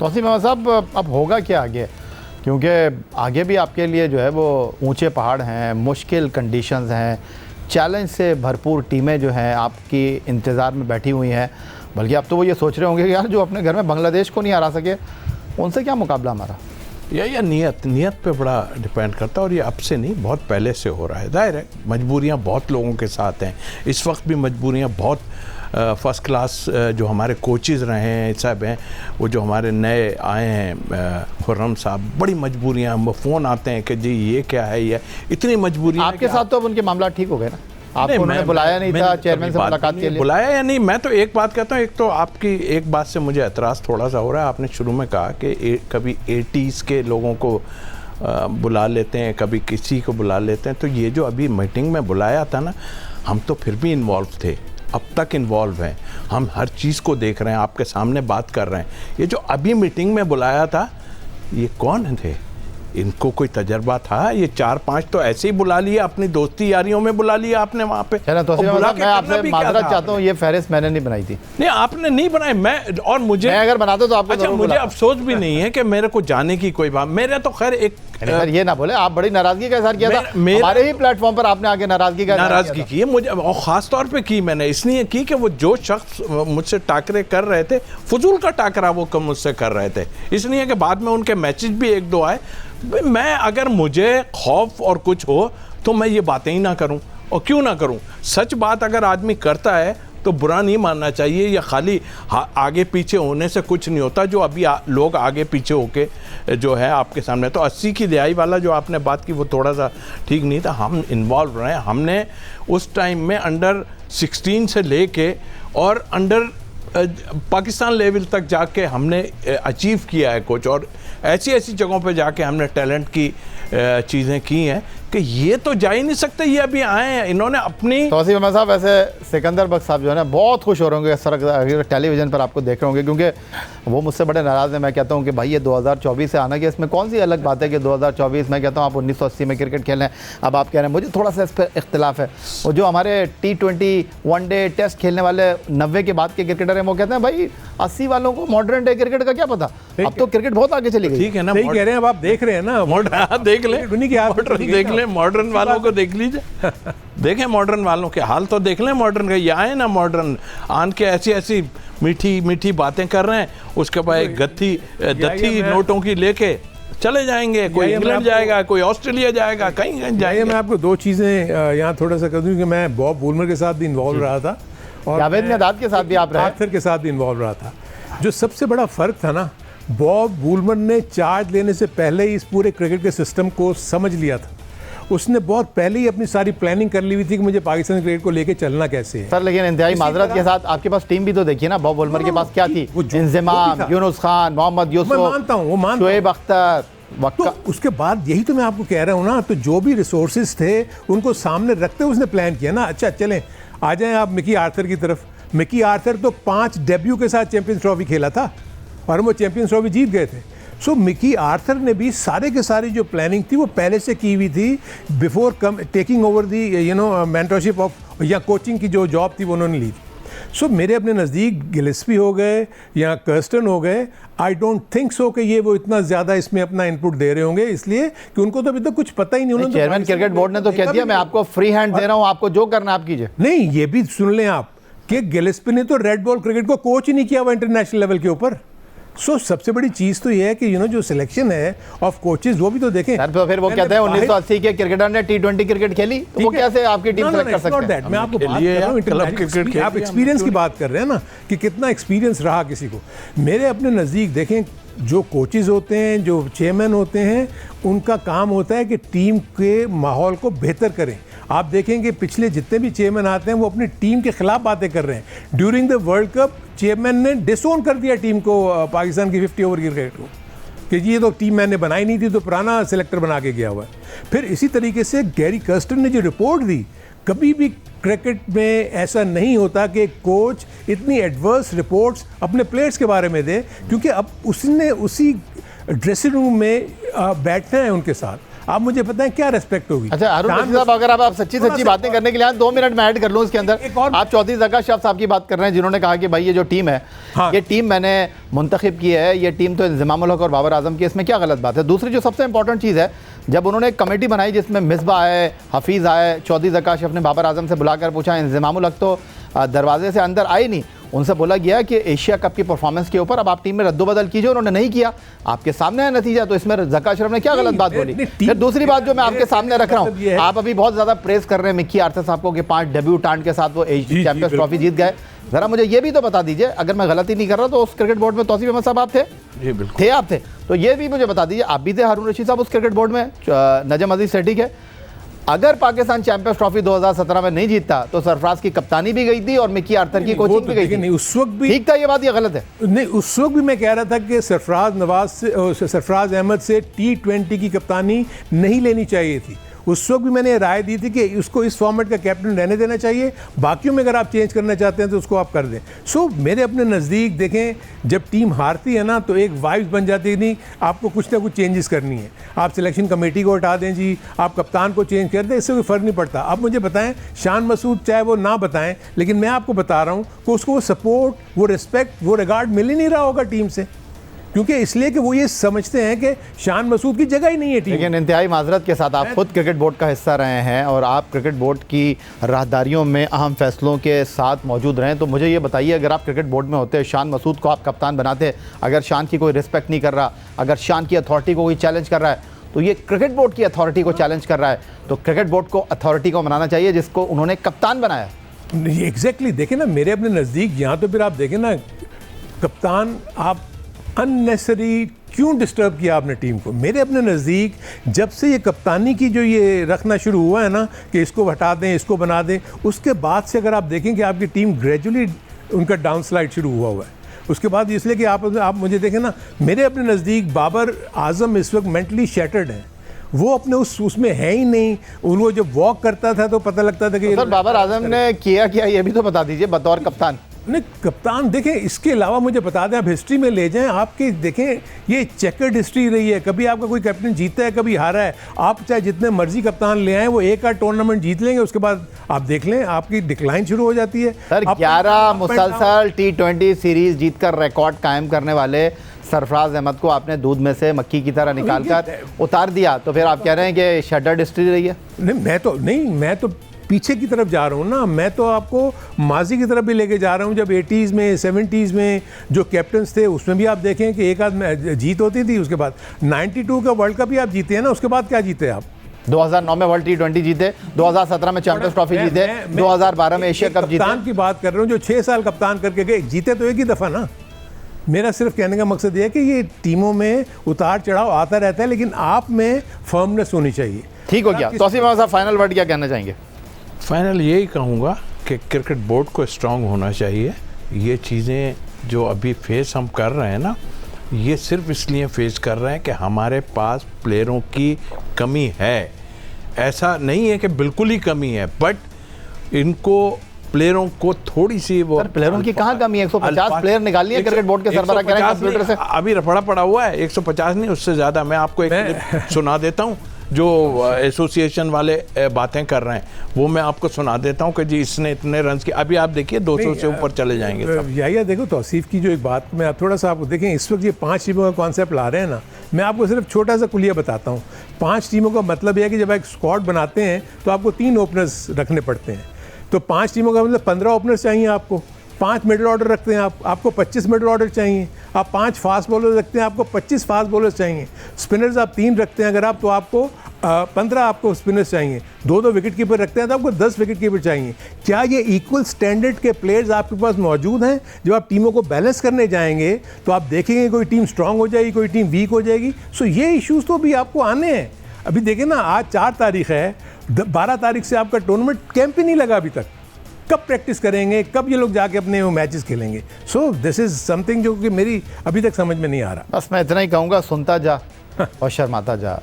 तौसीफ अहमद साहब, अब होगा क्या आगे? क्योंकि आगे भी आपके लिए जो है वो ऊंचे पहाड़ हैं, मुश्किल कंडीशंस हैं, चैलेंज से भरपूर टीमें जो हैं आपकी इंतज़ार में बैठी हुई हैं। बल्कि अब तो वो ये सोच रहे होंगे कि यार जो अपने घर में बांग्लादेश को नहीं हरा सके उनसे क्या मुकाबला हमारा। या नीयत पे बड़ा डिपेंड करता है, और ये अब से नहीं, बहुत पहले से हो रहा है। जाहिर है मजबूरियाँ बहुत लोगों के साथ हैं, इस वक्त भी मजबूरियाँ बहुत फर्स्ट क्लास जो हमारे कोचेज़ रहे हैं सब हैं, वो जो हमारे नए आए हैं खुर्रम साहब, बड़ी मजबूरियाँ, वो फ़ोन आते हैं कि जी ये क्या है, ये इतनी मजबूरियाँ। आपके साथ तो अब उनके मामला ठीक हो गए ना? आपको उन्होंने बुलाया नहीं था चेयरमैन से मुलाकात के लिए? बुलाया या नहीं, मैं तो एक बात कहता हूँ, एक तो आपकी एक बात से मुझे एतराज़ थोड़ा सा हो रहा है। आपने शुरू में कहा कि कभी 80s के लोगों को बुला लेते हैं, कभी किसी को बुला लेते हैं। तो ये जो अभी मीटिंग में बुलाया था ना, हम तो फिर भी इन्वॉल्व थे, अब तक इन्वॉल्व हैं, हम हर चीज़ को देख रहे हैं, आपके सामने बात कर रहे हैं। ये जो अभी मीटिंग में बुलाया था, ये कौन थे? इनको कोई तजर्बा था? ये 4-5 तो ऐसे ही बुला लिया, अपनी दोस्ती यारियों में बुला लिया आपने वहाँ पे। तो मैं आपसे माजरत चाहता हूँ, ये फहरिस्त मैंने नहीं बनाई थी। नहीं, आपने नहीं बनाई, मैं मुझे अगर बनाता तो आपको। अच्छा, मुझे अफसोस भी नहीं है कि मेरे को जाने की कोई बात, मेरे तो खैर एक सर ये ना बोले, आप बड़ी नाराजगी का इजहार किया था हमारे ही प्लेटफॉर्म पर, आपने आके नाराजगी की है मुझे, और ख़ास तौर पे की मैंने इसलिए की कि वो जो शख्स मुझसे टाकरे कर रहे थे, फजूल का टाकरा वो कम मुझसे कर रहे थे, इसलिए कि बाद में उनके मैसेज भी 1-2 आए। मैं अगर मुझे खौफ और कुछ हो तो मैं ये बातें ही ना करूं, और क्यों ना करूं? सच बात अगर आदमी करता है तो बुरा नहीं मानना चाहिए, या खाली आगे पीछे होने से कुछ नहीं होता। जो अभी लोग आगे पीछे होके जो है आपके सामने, तो 80 की दिहाई वाला जो आपने बात की वो थोड़ा सा ठीक नहीं था। हम इन्वॉल्व रहे, हमने उस टाइम में अंडर 16 से लेके और अंडर पाकिस्तान लेवल तक जाके हमने अचीव किया है कुछ, और ऐसी ऐसी जगहों पे जाके हमने टैलेंट की चीज़ें की हैं कि ये तो जा ही नहीं सकते। ये अभी आए हैं, इन्होंने अपनी। तौसीफ अहमद साहब, वैसे सिकंदर बख्श साहब जो है ना बहुत खुश हो रहे होंगे सर, टेलीविज़न पर आपको देख रहे होंगे, क्योंकि वो मुझसे बड़े नाराज़ हैं। मैं कहता हूँ कि भाई ये 2024 से आना कि इसमें कौन सी अलग बात है कि 2024, मैं कहता हूँ आप 1980 में क्रिकेट खेल रहे हैं, अब आप कह रहे हैं। मुझे थोड़ा सा इस पर इख्तिलाफ है। वो जो हमारे T20 वनडे टेस्ट खेलने वाले 90 के बाद के क्रिकेटर हैं, वो कहते हैं भाई 80 वालों को मॉडर्न डे क्रिकेट का क्या पता, अब तो क्रिकेट बहुत आगे चली गई। ठीक है ना, सही कह रहे हैं, अब आप देख रहे हैं ना, मॉडर्न देख लें, देख लें, मॉडर्न वालों को देख लीजिए, देखें मॉडर्न वालों के हाल तो देख लें। मॉडर्न का ये आए ना, मॉडर्न आन के ऐसी ऐसी मीठी मीठी बातें कर रहे हैं, उसके बाद एक दत्ती नोटों की लेके चले जाएंगे। कोई इंग्लैंड जाएगा, कोई ऑस्ट्रेलिया जाएगा, कहीं जाएंगे। मैं आपको 2 चीज़ें यहाँ थोड़ा सा कर दूँ कि मैं बॉब वुलमर के साथ भी इन्वॉल्व रहा था, और जावेद मियादाद के साथ भी आप रहे, आर्थर के साथ भी इन्वॉल्व रहा था। जो सबसे बड़ा फ़र्क था ना, बॉब वुलमर ने चार्ज लेने से पहले ही इस पूरे क्रिकेट के सिस्टम को समझ लिया था। उसने बहुत पहले ही अपनी सारी प्लानिंग कर ली हुई थी कि मुझे पाकिस्तान क्रिकेट को लेके चलना कैसे है। सर लेकिन इंतहाई माजरत के साथ आपके पास टीम भी तो देखिए ना, बॉब वुलमर के पास क्या थी? इंजमाम, यूनुस खान, मोहम्मद यूसुफ, मैं मानता हूँ, वो मानता हूँ, शोएब अख्तर। तो उसके बाद यही तो मैं आपको कह रहा हूँ ना, तो जो भी रिसोर्सेज थे उनको सामने रखते हुए उसने प्लान किया ना। अच्छा चलें, आ जाएं आप मिकी आर्थर की तरफ। मिकी आर्थर तो 5 डेब्यू के साथ चैंपियंस ट्रॉफी खेला था और वो चैंपियंस ट्रॉफी जीत गए थे। सो मिकी आर्थर ने भी सारे के सारी जो प्लानिंग थी वो पहले से की हुई थी, before taking over the mentorship of या कोचिंग की जो जॉब थी वो उन्होंने ली थी। सो मेरे अपने नज़दीक गिलेस्पी हो गए या कर्स्टन हो गए, आई डोंट थिंक सो कि ये वो इतना ज़्यादा इसमें अपना इनपुट दे रहे होंगे, इसलिए कि उनको तो अभी तक कुछ पता ही नहीं। चेयरमैन क्रिकेट बोर्ड ने तो कह दिया मैं आपको फ्री हैंड दे रहा हूँ, आपको जो करना आप कीजिए। नहीं, ये भी सुन लें आप कि गिलेस्पी ने तो रेड बॉल क्रिकेट को कोच ही नहीं किया हुआ इंटरनेशनल लेवल के ऊपर। सो सबसे बड़ी चीज तो ये है कि जो सिलेक्शन है ऑफ कोचेज वो भी तो देखें। सर तो फिर वो कहते हैं 1980 के क्रिकेटर ने T20 क्रिकेट खेली, तो वो कैसे आपकी टीम सेलेक्ट कर सकते हैं? मैं आपको बात कर रहा हूं, आप एक्सपीरियंस की बात कर रहे हैं ना कि कितना एक्सपीरियंस रहा किसी को। मेरे अपने नज़दीक देखें, जो कोचेज होते हैं, जो चेयरमैन होते हैं, उनका काम होता है कि टीम के माहौल को बेहतर करें। आप देखेंगे पिछले जितने भी चेयरमैन आते हैं वो अपनी टीम के खिलाफ बातें कर रहे हैं। During the world cup chairman ने डिसोन कर दिया टीम को, पाकिस्तान की 50 ओवर क्रिकेट को, कि ये तो टीम मैंने बनाई नहीं थी, तो पुराना सिलेक्टर बना के गया हुआ है। फिर इसी तरीके से गैरी कर्स्टन ने जो रिपोर्ट दी, कभी भी क्रिकेट में ऐसा नहीं होता कि कोच इतनी एडवर्स रिपोर्ट्स अपने प्लेयर्स के बारे में दे, क्योंकि अब उसने उसी ड्रेसिंग रूम में बैठना है उनके साथ। आप मुझे बताएं क्या रेस्पेक्ट होगी? अच्छा हारून रशीद साहब, अगर आप सच्ची बातें करने के लिए 2 मिनट में ऐड कर लूँ इसके अंदर, आप चौधरी ज़का शफ़ साहब की बात कर रहे हैं जिन्होंने कहा कि भाई ये जो टीम है, हाँ। ये टीम मैंने मुंतखब की है, ये टीम तो इंज़मामुल हक और बाबर आजम की, इसमें क्या गलत बात है? दूसरी जो सबसे इंपॉर्टेंट चीज़ है, जब उन्होंने एक कमेटी बनाई जिसमें मिसबा आए, हफीज़ आए, चौधरी ज़का शफ़ ने बाबर आजम से बुलाकर पूछा, इंज़मामुल हक तो दरवाजे से अंदर आई नहीं, उनसे बोला गया कि एशिया कप की परफॉर्मेंस के ऊपर अब आप टीम में रद्दोबदल कीजिए, उन्होंने नहीं किया, आपके सामने है नतीजा। तो इसमें ज़का अशरफ ने क्या गलत बात बोली? फिर दूसरी बात जो मैं आपके सामने रख रहा हूँ, आप अभी बहुत ज़्यादा प्रेस कर रहे हैं मिक्की आर्थर साहब को कि 5 डेब्यूटांट के साथ वो चैंपियंस ट्रॉफी जीत गए। ज़रा मुझे ये भी तो बता दीजिए, अगर मैं गलती नहीं कर रहा तो उस क्रिकेट बोर्ड में तौसीफ अहमद साहब आप थे? जी बिल्कुल थे, आप थे। तो ये भी मुझे बता दीजिए, आप भी थे हारून रशीद साहब उस क्रिकेट बोर्ड में, नजम अजीज से, ठीक है। अगर पाकिस्तान चैंपियंस ट्रॉफी 2017 में नहीं जीतता तो सरफराज की कप्तानी भी गई थी और मिक्की आर्थर की कोचिंग भी गई थी। नहीं, उस वक्त भी ठीक था ये बात, ये गलत है? नहीं, उस वक्त भी मैं कह रहा था कि सरफराज अहमद से T20 की कप्तानी नहीं लेनी चाहिए थी। उस वक्त भी मैंने राय दी थी कि उसको इस फॉर्मेट का कैप्टन रहने देना चाहिए, बाकियों में अगर आप चेंज करना चाहते हैं तो उसको आप कर दें। सो मेरे अपने नज़दीक देखें, जब टीम हारती है ना तो एक वाइब्स बन जाती है, नहीं आपको कुछ ना कुछ चेंजेस करनी है, आप सिलेक्शन कमेटी को हटा दें जी, आप कप्तान को चेंज कर दें, इससे कोई फ़र्क नहीं पड़ता। अब मुझे बताएं, शान मसूद चाहे वो ना बताएं, लेकिन मैं आपको बता रहा हूँ कि उसको वो सपोर्ट, वो रिस्पेक्ट, वो रिगार्ड मिल ही नहीं रहा होगा टीम से, क्योंकि इसलिए कि वो ये समझते हैं कि शान मसूद की जगह ही नहीं है टीम। लेकिन इंतहाई माजरत के साथ आप खुद क्रिकेट बोर्ड का हिस्सा रहे हैं और आप क्रिकेट बोर्ड की राहदारियों में अहम फैसलों के साथ मौजूद रहें, तो मुझे ये बताइए, अगर आप क्रिकेट बोर्ड में होते, शान मसूद को आप कप्तान बनाते, अगर शान की कोई रिस्पेक्ट नहीं कर रहा, अगर शान की अथॉरिटी को कोई चैलेंज कर रहा है, तो ये क्रिकेट बोर्ड की अथॉरिटी को चैलेंज कर रहा है, तो क्रिकेट बोर्ड को अथॉरिटी को मनाना चाहिए जिसको उन्होंने कप्तान बनाया। एग्जैक्टली देखें ना, मेरे अपने नज़दीक यहाँ तो फिर आप देखें ना, कप्तान आप अननेसेसरी क्यों डिस्टर्ब किया आपने टीम को? मेरे अपने नज़दीक जब से ये कप्तानी की जो ये रखना शुरू हुआ है ना कि इसको हटा दें, इसको बना दें, उसके बाद से अगर आप देखें कि आपकी टीम ग्रेजुअली उनका डाउन स्लाइड शुरू हुआ है। उसके बाद इसलिए कि आप मुझे देखें ना, मेरे अपने नज़दीक बाबर आजम इस वक्त मेंटली शैटर्ड हैं, वो अपने उसमें है ही नहीं। उनको जब वॉक करता था तो पता लगता था कि सर बाबर आजम ने किया क्या, ये भी तो बता दीजिए बतौर कप्तान। नहीं, कप्तान देखें, इसके अलावा मुझे बता दें, आप हिस्ट्री में ले जाएं, आपकी देखें ये चेकर्ड हिस्ट्री रही है, कभी आपका कोई कैप्टन जीता है, कभी हारा है। आप चाहे जितने मर्जी कप्तान ले आए, वो एक आध टूर्नामेंट जीत लेंगे, उसके बाद आप देख लें आपकी डिक्लाइन शुरू हो जाती है। सर 11 मुसलसल T20 सीरीज जीतकर रिकॉर्ड कायम करने वाले सरफराज अहमद को आपने दूध में से मक्खी की तरह निकाल कर उतार दिया, तो फिर आप कह रहे हैं कि शटर्ड हिस्ट्री रही है? नहीं, मैं तो पीछे की तरफ जा रहा हूँ ना, मैं तो आपको माजी की तरफ भी लेके जा रहा हूँ। जब 80s में 70s में जो कैप्टन्स थे उसमें भी आप देखें कि एक आध जीत होती थी, उसके बाद 92 का वर्ल्ड कप भी आप जीते हैं ना, उसके बाद क्या जीते आप? 2009 में वर्ल्ड T20 जीते, 2017 में चैंपियंस ट्रॉफी जीते, 2012 में एशिया कप जीते। कप्तान की बात कर रहा हूँ जो 6 साल कप्तान करके गए, जीते तो एक ही दफ़ा ना। मेरा सिर्फ कहने का मकसद ये है कि ये टीमों में उतार चढ़ाव आता रहता है, लेकिन आप में फर्मनेस होनी चाहिए। ठीक हो गया। तौसीफ अहमद साहब, फाइनल वर्ड क्या कहना चाहेंगे? फाइनल यही कहूँगा कि क्रिकेट बोर्ड को स्ट्रांग होना चाहिए। ये चीज़ें जो अभी फेस हम कर रहे हैं ना, ये सिर्फ इसलिए फेस कर रहे हैं कि हमारे पास प्लेयरों की कमी है। ऐसा नहीं है कि बिल्कुल ही कमी है, बट इनको प्लेयरों को थोड़ी सी वो प्लेयरों की कहाँ कमी है? 150 प्लेयर निकाली है क्रिकेट बोर्ड के सरबराह कह रहे हैं कंप्यूटर से। अभी रफड़ा पड़ा हुआ है, 150 नहीं, उससे ज़्यादा। मैं आपको एक क्लिप सुना देता हूँ जो एसोसिएशन वाले बातें कर रहे हैं, वो मैं आपको सुना देता हूँ कि जी इसने इतने रन की। अभी आप देखिए 200 से ऊपर चले जाएंगे सब। या देखो तौसीफ की जो एक बात मैं आप थोड़ा सा आपको देखें, इस वक्त ये 5 टीमों का कॉन्सेप्ट ला रहे हैं ना, मैं आपको सिर्फ छोटा सा कुलिया बताता हूँ। 5 टीमों का मतलब यह है कि जब एक स्क्वाड बनाते हैं तो आपको 3 ओपनर्स रखने पड़ते हैं, तो 5 टीमों का मतलब 15 ओपनर्स चाहिए आपको। 5 मिडल ऑर्डर रखते हैं आपको 25 मिडल ऑर्डर चाहिए। आप 5 फास्ट बॉलर रखते हैं, आपको 25 फास्ट बॉलर्स चाहिए। स्पिनर्स आप 3 रखते हैं अगर आप, तो आपको 15 आपको स्पिनर्स चाहिए। 2 विकेट कीपर रखते हैं तो आपको 10 विकेट कीपर चाहिए। क्या ये इक्वल स्टैंडर्ड के प्लेयर्स आपके पास मौजूद हैं? जब आप टीमों को बैलेंस करने जाएंगे तो आप देखेंगे कोई टीम स्ट्रांग हो जाएगी, कोई टीम वीक हो जाएगी। सो ये इश्यूज तो भी आपको आने हैं। अभी देखिए ना, आज 4 तारीख है, 12 तारीख से आपका टूर्नामेंट कैंप ही नहीं लगा अभी तक। कब प्रैक्टिस करेंगे, कब ये लोग जाके अपने मैचेस खेलेंगे? सो दिस इज समथिंग जो कि मेरी अभी तक समझ में नहीं आ रहा। बस मैं इतना ही कहूँगा, सुनता जा और शर्माता जा।